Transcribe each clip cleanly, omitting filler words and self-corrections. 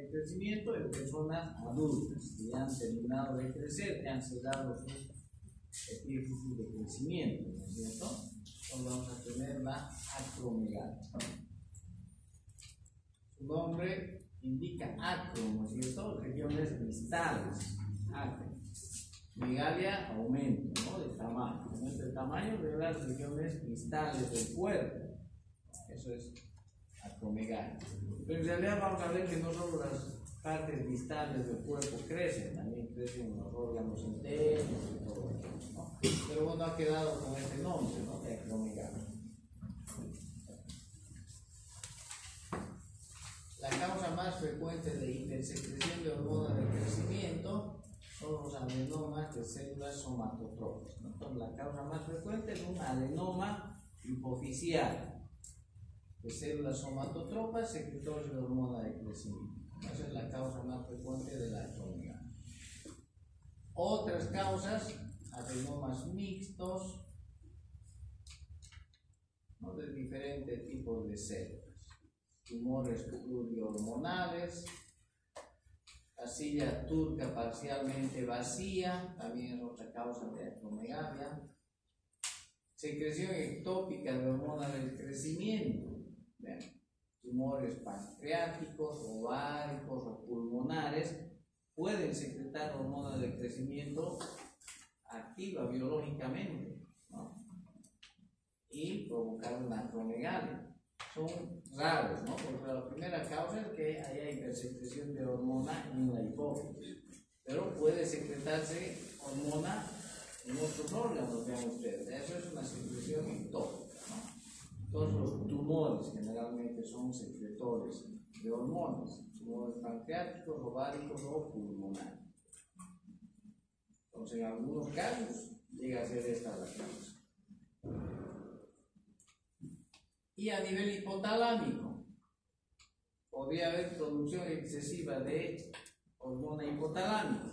de crecimiento en personas adultas que ya han terminado de crecer, que han cerrado su epífisis de crecimiento, ¿no es cierto? Entonces vamos a tener la acromegalia. Su nombre indica acro, ¿no es cierto? Regiones distales, acro. Megalia, aumento, ¿no? De tamaño. Aumento de tamaño de las regiones distales del cuerpo. Eso es acromegalia. Pero en realidad vamos a ver que no solo las partes distales del cuerpo crecen, también crecen los órganos internos y todo eso, ¿no? Pero bueno, ha quedado con este nombre, ¿no? De acromegalia. La causa más frecuente de hipersecreción de hormonas de crecimiento son los adenomas de células somatotropas, ¿no? Entonces, la causa más frecuente es un adenoma hipoficial de células somatotropas secretores de hormona de crecimiento. Esa es la causa más frecuente de la acromegalia. Otras causas, adenomas mixtos, ¿no? De diferentes tipos de células. Tumores plurihormonales, arcilla turca parcialmente vacía, también es otra causa de acromegalia. Secreción ectópica de hormonas del crecimiento. Vean, tumores pancreáticos, ováricos o pulmonares pueden secretar hormonas de crecimiento activa biológicamente, ¿no? Y provocar una acromegalia. Son raros, ¿no? Porque la primera causa es que haya hipersecreción de hormona en la hipófisis, pero puede secretarse hormona en otros órganos, vean ustedes. Eso es una secreción ectópica, ¿no? Todos los tumores generalmente son secretores de hormonas, tumores pancreáticos, ováricos o pulmonares. Entonces, en algunos casos llega a ser esta la causa. Y a nivel hipotalámico, podría haber producción excesiva de hormona hipotalámica,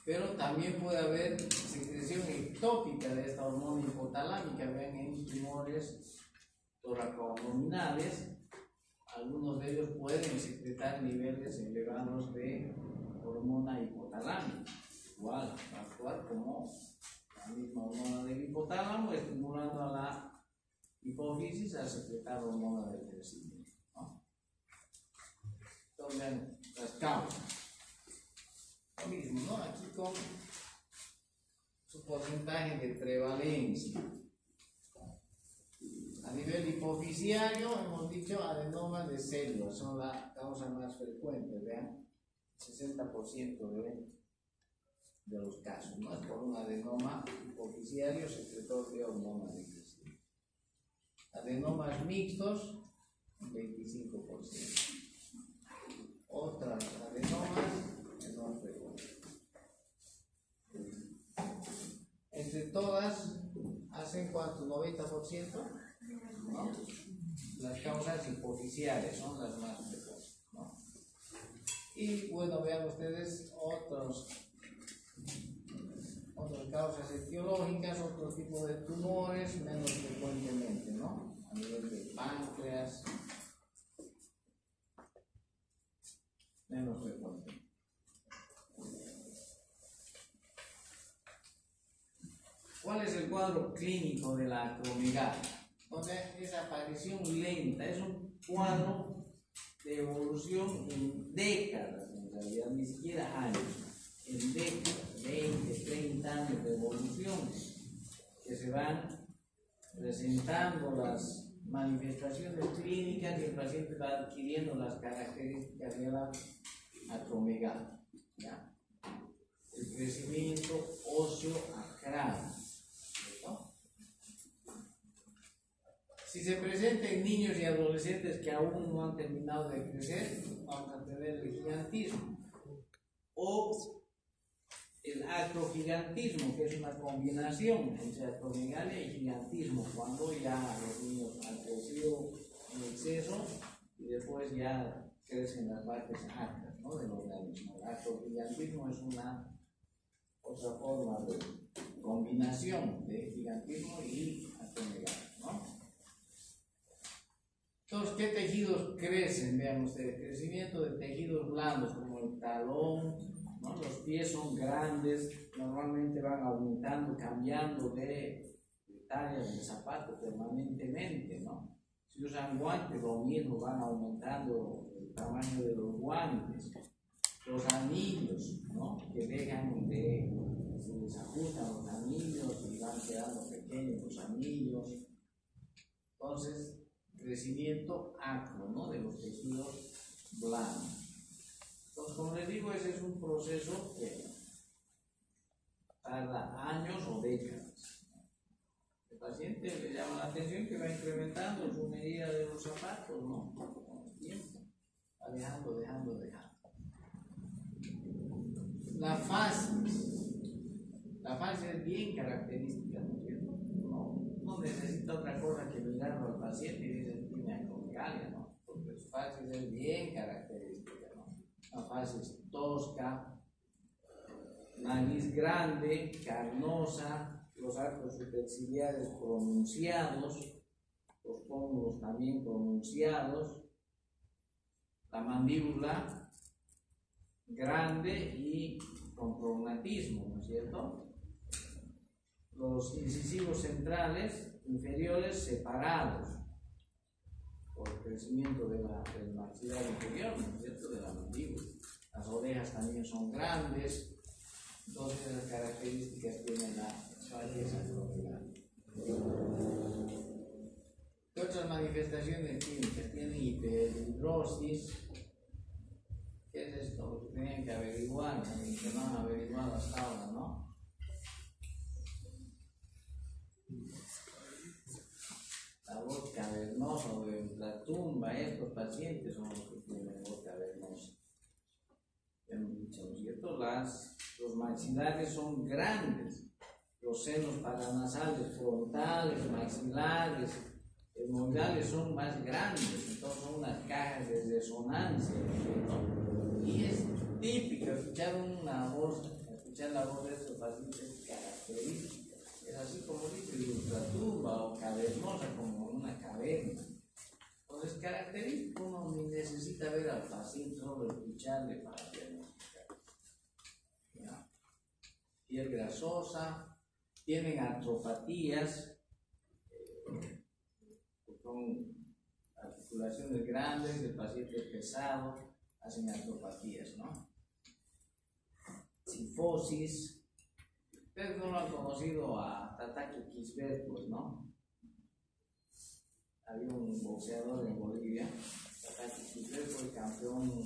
pero también puede haber secreción ectópica de esta hormona hipotalámica. Vean, en tumores toracoabdominales, algunos de ellos pueden secretar niveles elevados de hormona hipotalámica. Igual, va a actuar como la misma hormona del hipotálamo, estimulando a la hipófisis a secretar hormona del crecimiento, ¿no? Entonces, vean las causas. Lo mismo, ¿no? Aquí con su porcentaje de prevalencia. A nivel hipofisiario, hemos dicho adenomas de células son la causa más frecuente, vean, 60% de los casos, ¿no? Es por un adenoma hipofisiario secretor de hormona de crecimiento. Adenomas mixtos, 25%. Otras adenomas, menor frecuencia. Entre todas, ¿hacen cuánto? ¿90%? ¿No? Las causas hipofisiales son las más frecuentes, ¿no? Y bueno, vean ustedes otras causas etiológicas, otro tipo de tumores, menos frecuentemente, ¿no? A nivel de páncreas, menos frecuente. ¿Cuál es el cuadro clínico de la acromegalia? Entonces, es aparición lenta, es un cuadro de evolución en décadas, en realidad, ni siquiera años, en décadas, 20, 30 años de evolución, que se van presentando las manifestaciones clínicas y el paciente va adquiriendo las características de la acromegalia, ¿ya? El crecimiento óseo acral, ¿no? Si se presenta en niños y adolescentes que aún no han terminado de crecer, vamos a tener el gigantismo o el acrogigantismo, que es una combinación entre acromegalia y gigantismo, cuando ya los niños han crecido en exceso y después ya crecen las partes altas, ¿no? Del organismo. El acrogigantismo es una otra forma de combinación de gigantismo y acromegalia, ¿no? Entonces, ¿qué tejidos crecen? Vean ustedes, crecimiento de tejidos blandos como el talón, ¿no? Los pies son grandes, normalmente van aumentando, cambiando de talla del zapato permanentemente, ¿no? Si usan guantes, lo mismo, van aumentando el tamaño de los guantes. Los anillos, ¿no? Que dejan de, se les ajustan los anillos y van quedando pequeños los anillos. Entonces, crecimiento acro, ¿no? De los tejidos blandos. Entonces, como les digo, ese es un proceso que tarda años o décadas. El paciente le llama la atención que va incrementando su medida de los zapatos, ¿no? Con el tiempo. Va dejando. La fase es bien característica, ¿no es cierto? No necesita otra cosa que mirarlo al paciente y dice, tiene acromegalia, ¿no? Porque su fase es bien característica, ¿no? La fase es tosca, nariz grande, carnosa, los arcos superciliares pronunciados, los pómulos también pronunciados, la mandíbula grande y con prognatismo, ¿no es cierto? Los incisivos centrales inferiores separados por el crecimiento del maxilar inferior, ¿no es cierto? De la mandíbula. Las orejas también son grandes. Todas esas características tienen la belleza acromegalia. ¿Qué otras manifestaciones clínicas? Tienen hiperhidrosis. ¿Qué es esto? Lo que tenían que averiguar, que no han averiguado hasta ahora, ¿no? La voz cavernosa o de ultratumba, estos pacientes son los que tienen voz cavernosa. Hemos dicho, ¿no es cierto? Los maxilares son grandes, los senos paranasales frontales, maxilares, etmoidales son más grandes, entonces son unas cajas de resonancia, ¿no? Y es típico escuchar la voz de estos pacientes característica. Es así como dice, de ultratumba o cavernosa, como una caverna. Entonces, característico, uno ni necesita ver al paciente, solo escucharle para diagnosticar. Piel grasosa, tienen artropatías, con articulaciones grandes, el paciente es pesado, hacen artropatías, ¿no? Sifosis. Ustedes no lo han conocido a Tataque Quisbert, pues, ¿no? Había un boxeador en Bolivia, Tataque Quisbert fue campeón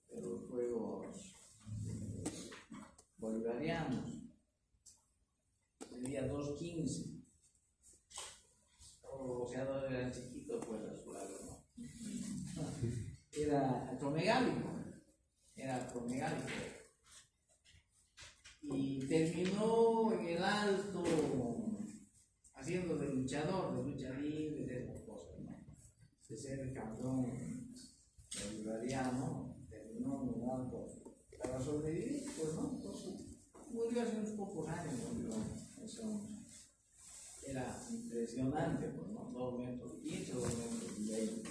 de los Juegos Bolivarianos. Medía 2.15. Todos los boxeadores eran chiquitos, pues, a su lado, ¿no? Era acromegálico. Y terminó en el alto haciendo de luchador, de lucha libre, de esas cosas, ¿no? De ser el campeón bolivariano, terminó en el alto para sobrevivir, pues, ¿no? Entonces, murió hace unos pocos años, murió. Eso era impresionante, pues, ¿no? 2 metros 15, 2 metros 20.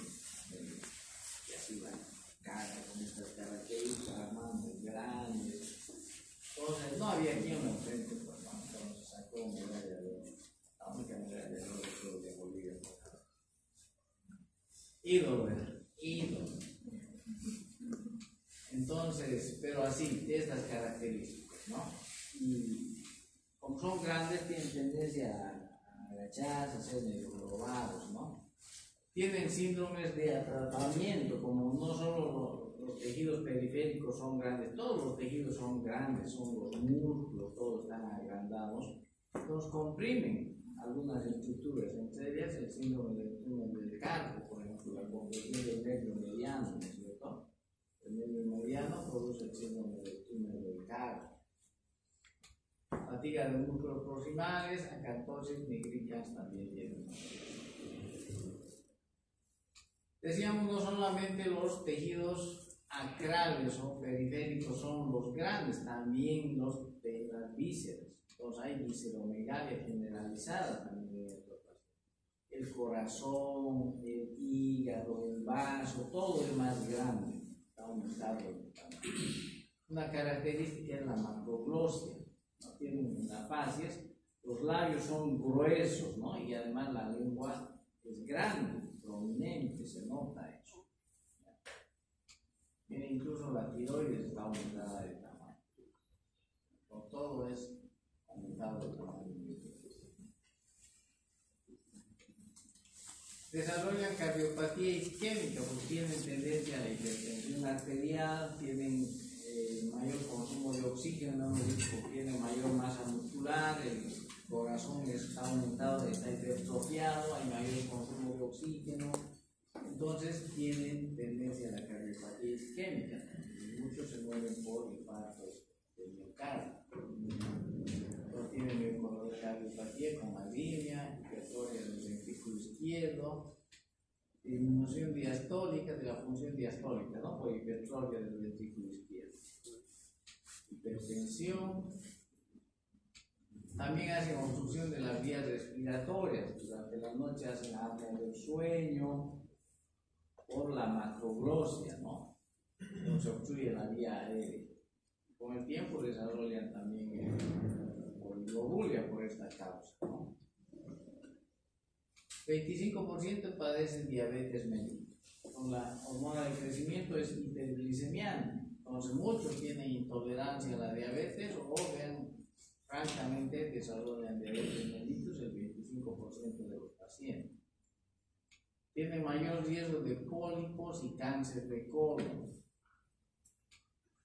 Y así la cara con estas características, manos grandes. Entonces, no había quien lo enfrente, pues, ¿no? Entonces sacó medalla de oro. La única medalla de oro de Bolivia. Ídolo era, ídolo. Entonces, pero así, estas características, ¿no? Y como son grandes, tienen tendencia a agacharse, a ser medio jorobados, ¿no? Tienen síndromes de atrapamiento, como no solo los tejidos periféricos son grandes, todos los tejidos son grandes, son los músculos, todos están agrandados, los comprimen algunas estructuras, entre ellas el síndrome del túnel del carpo, por ejemplo, la compresión del nervio mediano, ¿no es cierto? El nervio mediano produce el síndrome del túnel del carpo. Fatiga de músculos proximales, acantosis nigricans también tienen. Decíamos, no solamente los tejidos acrales o periféricos son los grandes, también los de las vísceras. Entonces hay visceromegalia generalizada también en estos pacientes. el corazón, el hígado, el vaso, todo es más grande, está aumentado el tamaño. Una característica es la macroglosia, ¿no? Tienen las facies, los labios son gruesos, ¿no? Y además la lengua es grande, prominente, se nota eso. Miren, incluso la tiroides está aumentada de tamaño. Por todo es aumentado de tamaño. Desarrollan cardiopatía isquémica porque tienen tendencia a la hipertensión arterial, tienen mayor consumo de oxígeno, tienen mayor masa muscular, el corazón está aumentado, está hipertrofiado, hay mayor consumo de oxígeno, entonces tienen tendencia a la cardiopatía isquémica. Muchos se mueren por infarto de miocardio. Entonces tienen cardiopatía con arritmia, hipertrofia del ventrículo izquierdo, disminución diastólica de la función diastólica, ¿no? Por hipertrofia del ventrículo izquierdo. Hipertensión. También hacen obstrucción de las vías respiratorias. Durante la noche hacen apnea del sueño por la macroglosia, ¿no? Se obstruye la vía aérea. Con el tiempo desarrollan también oligorrulia por esta causa, ¿no? 25% padecen diabetes mellitus. Con la hormona de crecimiento es hiperglicemiante. Entonces muchos tienen intolerancia a la diabetes o vean, francamente desarrollan diabetes mellitus el 25% de los pacientes. Tienen mayor riesgo de pólipos y cáncer de colon.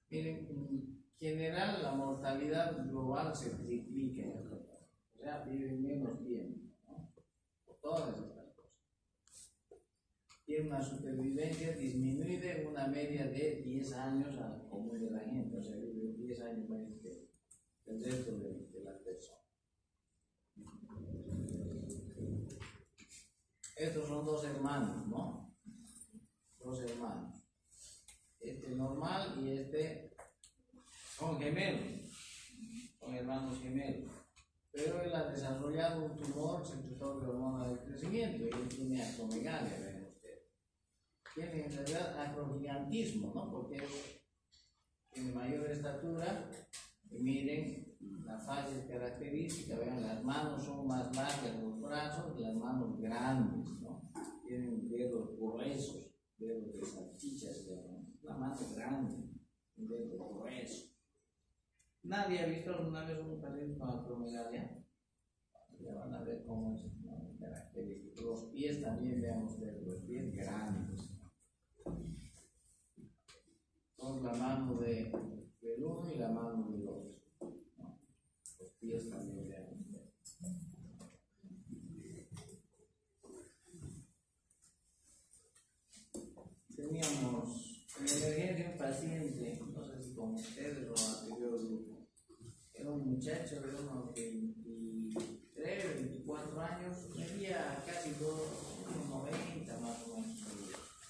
Miren, en general la mortalidad global se triplica en el total. O sea, viven menos tiempo, ¿no? Por todas estas cosas. Tiene una supervivencia disminuida en una media de 10 años al común de la gente. O sea, viven 10 años menos que el resto de las personas. Estos son dos hermanos, ¿no? Dos hermanos. Este normal y este son gemelos, son hermanos gemelos. Pero él ha desarrollado un tumor secretor de hormona de crecimiento y él tiene acromegalia, ven ustedes. Tiene en realidad acrogigantismo, ¿no? Porque tiene mayor estatura y miren la fase característica, vean, las manos son más largas, los brazos, las manos grandes, ¿no? Tienen dedos gruesos, dedos de salchichas, la mano grande, un dedo grueso. ¿Nadie ha visto alguna vez un perrito con acromegalia? Ya van a ver cómo es, ¿no? Característico. Los pies también, vean ustedes, los pies grandes. Son la mano del uno y la mano del otro, ¿no? Los pies también, vean ustedes. Teníamos en emergencia un paciente, no sé si con ustedes o anterior grupo. Era un muchacho de unos 23, 24 años, medía casi 1,90 más o menos.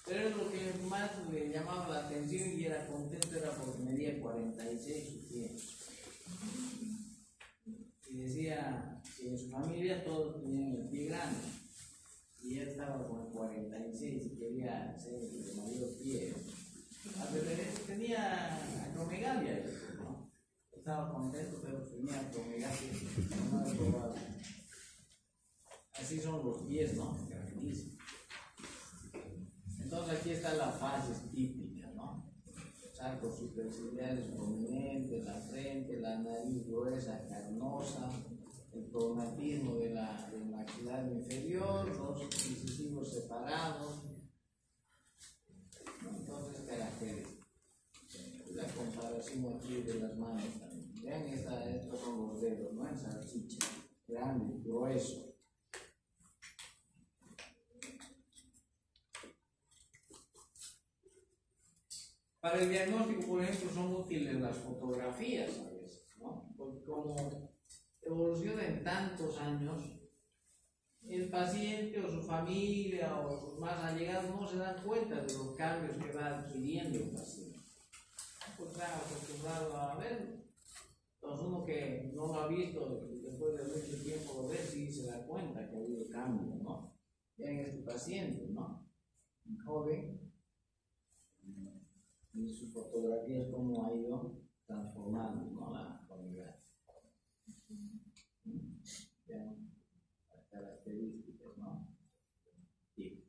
Pero lo que más le llamaba la atención y era contento era porque medía 46 su pie. Y decía que en su familia todos tenían el pie grande. Y él estaba con el 46 y quería ser de mayor pie. Tenía acromegalia, ¿no? Estaba contento, pero tenía acromegalia. No, así son los pies, ¿no? Grandísimos. Entonces aquí está la fase típica, ¿no? Los arcos superciliares prominentes, la frente, la nariz gruesa, carnosa, el traumatismo del maxilar inferior, los incisivos separados. Entonces, características. La comparación aquí de las manos también. Vean, estos son los dedos, ¿no? En salchicha, grande, grueso. Para el diagnóstico, por ejemplo, son útiles las fotografías a veces, ¿no? Porque como evoluciona en tantos años, el paciente o su familia o sus más allegados no se dan cuenta de los cambios que va adquiriendo el paciente. Pues está acostumbrado a verlo. Entonces uno que no lo ha visto después de mucho tiempo lo ve, sí se da cuenta que ha habido cambio, ¿no? Vean este paciente, ¿no? Un joven, en sus fotografías cómo ha ido transformando, ¿no? La comunidad. Vean las características, ¿no? Sí.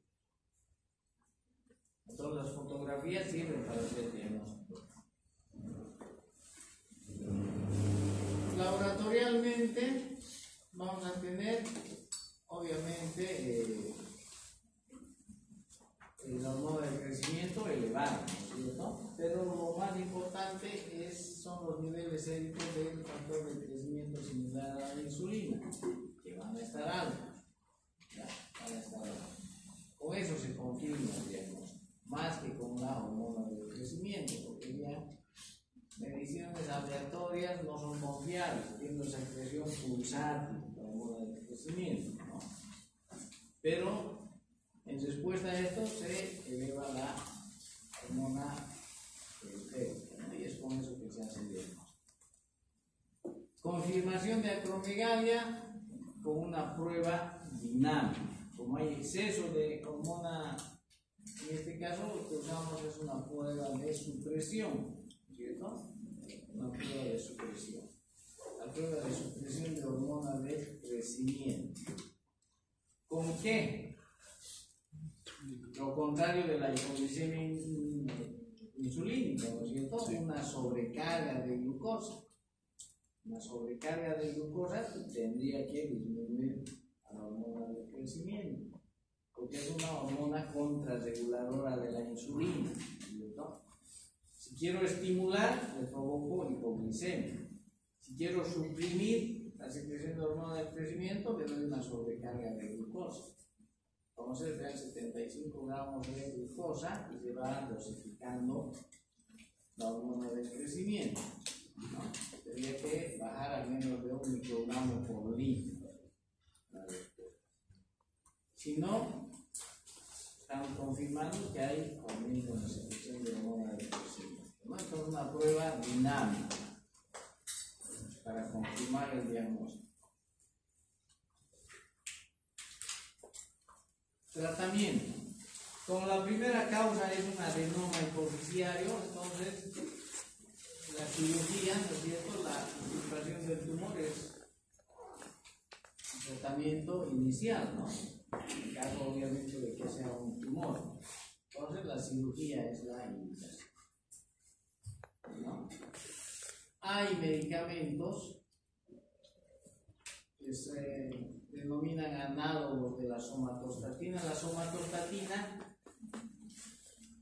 Entonces las fotografías sirven para hacer diagnóstico. Laboratorialmente vamos a tener, obviamente, el hormona del crecimiento elevado, ¿no es cierto? Pero lo más importante son los niveles séricos del factor de crecimiento similar a la insulina, que van a estar altos. ¿Ya? Van a estar altos. Con eso se confirma el diagnóstico, más que con la hormona del crecimiento, porque ya mediciones aleatorias no son confiables, tiene esa expresión pulsátil, la hormona del crecimiento, ¿no? Pero en respuesta a esto se eleva la hormona periférica, ¿no? Y es con eso que se hace el diagnóstico. Confirmación de acromegalia con una prueba dinámica. Como hay exceso de hormona, en este caso lo que usamos es una prueba de supresión, ¿cierto? Una prueba de supresión. La prueba de supresión de hormona de crecimiento. ¿Con qué? Lo contrario de la hipoglicemia insulínica, ¿no es cierto? Sí. Una sobrecarga de glucosa. Una sobrecarga de glucosa tendría que disminuir a la hormona del crecimiento, porque es una hormona contrarreguladora de la insulina, ¿cierto? Si quiero estimular, le provoco hipoglicemia. Si quiero suprimir la secreción de hormona del crecimiento, le doy una sobrecarga de glucosa. Entonces, vean 75 gramos de glucosa y se va dosificando la hormona del crecimiento, ¿no? Tendría que bajar al menos de 1 microgramo por litro. Si no, estamos confirmando que hay aumento en la secreción de hormona del crecimiento, ¿no? Entonces, una prueba dinámica para confirmar el diagnóstico. Tratamiento. Como la primera causa es un adenoma hipofisiario, entonces la cirugía, ¿no es cierto? La infiltración del tumor es un tratamiento inicial, ¿no? En caso obviamente de que sea un tumor. Entonces la cirugía es la indicación, ¿no? Hay medicamentos que se denominan análogos de la somatostatina. La somatostatina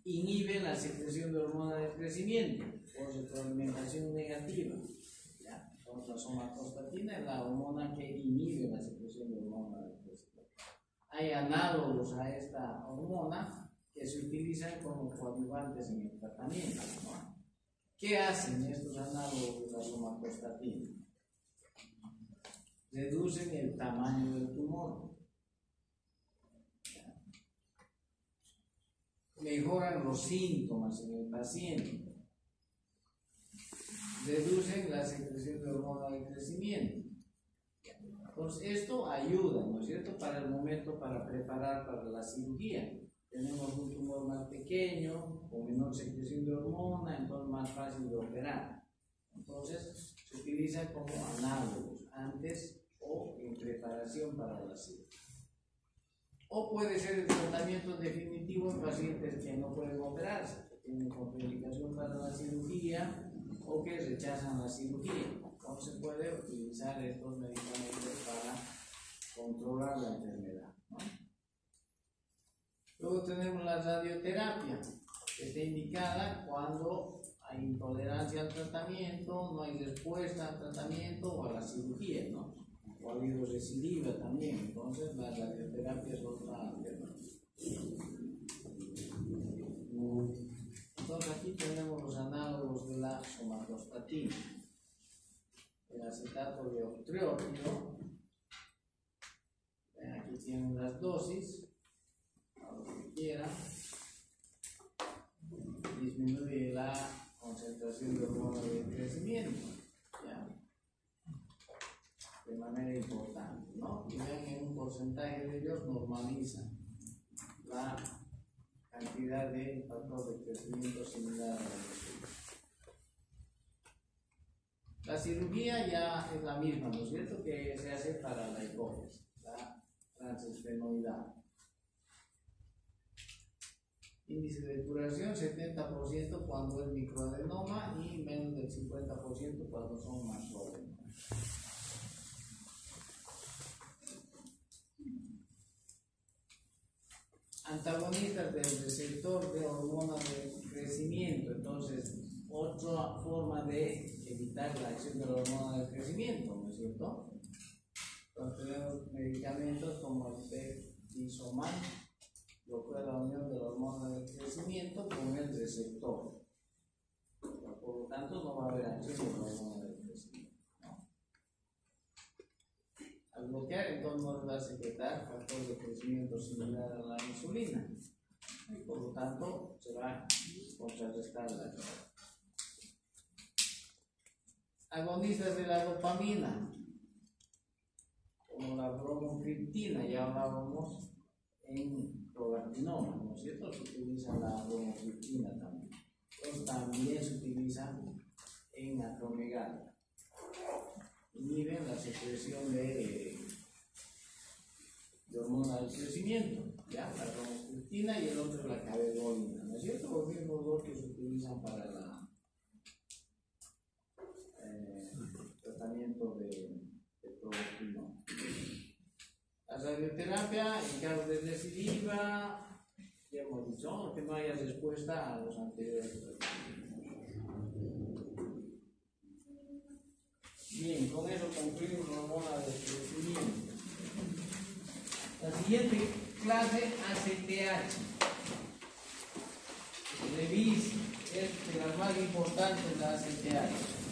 inhibe la secreción de hormona de crecimiento por retroalimentación negativa. ¿Ya? Entonces la somatostatina es la hormona que inhibe la secreción de hormona de crecimiento. Hay análogos a esta hormona que se utilizan como coadyuvantes en el tratamiento, ¿no? ¿Qué hacen estos análogos de la somatostatina? Reducen el tamaño del tumor, mejoran los síntomas en el paciente, reducen la secreción de hormona de crecimiento. Entonces esto ayuda, ¿no es cierto?, para el momento para preparar para la cirugía. Tenemos un tumor más pequeño, con menor secreción de hormona, entonces más fácil de operar. Entonces se utiliza como análogos antes o en preparación para la cirugía. O puede ser el tratamiento definitivo en pacientes que no pueden operarse, que tienen contraindicación para la cirugía o que rechazan la cirugía. Entonces puede utilizar estos medicamentos para controlar la enfermedad, ¿no? Luego tenemos la radioterapia, que está indicada cuando hay intolerancia al tratamiento, no hay respuesta al tratamiento o a la cirugía, ¿no? O ha habido recidiva también, entonces la radioterapia es otra alternativa. Entonces aquí tenemos los análogos de la somatostatina. El acetato de octreotilo. Aquí tienen las dosis, a lo que quieran. Disminuye la concentración de hormona de crecimiento, ¿ya? De manera importante, ¿no? Y vean que un porcentaje de ellos normalizan cirugía ya es la misma, ¿no es cierto?, que se hace para la hipófisis, la transesfenoidal. Índice de curación 70% cuando es microadenoma y menos del 50% cuando son macroadenomas. Antagonistas del receptor de hormona de crecimiento. Entonces, otra forma de evitar la acción de la hormona del crecimiento, ¿no es cierto? Entonces, tenemos medicamentos como el pegtisomal, lo que es la unión de la hormona del crecimiento con el receptor. Por lo tanto, no va a haber acción de la hormona del crecimiento, ¿no? Al bloquear, entonces no le va a secretar factor de crecimiento similar a la insulina. Y por lo tanto, se va a contrarrestar la acción. Agonistas de la dopamina, como la bromocriptina, ya hablábamos en progartinoma, ¿no es cierto? Se utiliza la bromocriptina también. Entonces también se utiliza en acromegalia. Inhiben la secreción de hormona del crecimiento, ¿ya? La bromocriptina y el otro es la cabergolina, ¿no es cierto? Los mismos dos que se utilizan para el tratamiento de progartinoma. La radioterapia en caso de recidiva, ya hemos dicho, que no haya respuesta a los anteriores tratamientos. Bien, con eso concluimos la hormona de crecimiento. La siguiente clase, ACTH. Revise, es de las más importantes, la ACTH.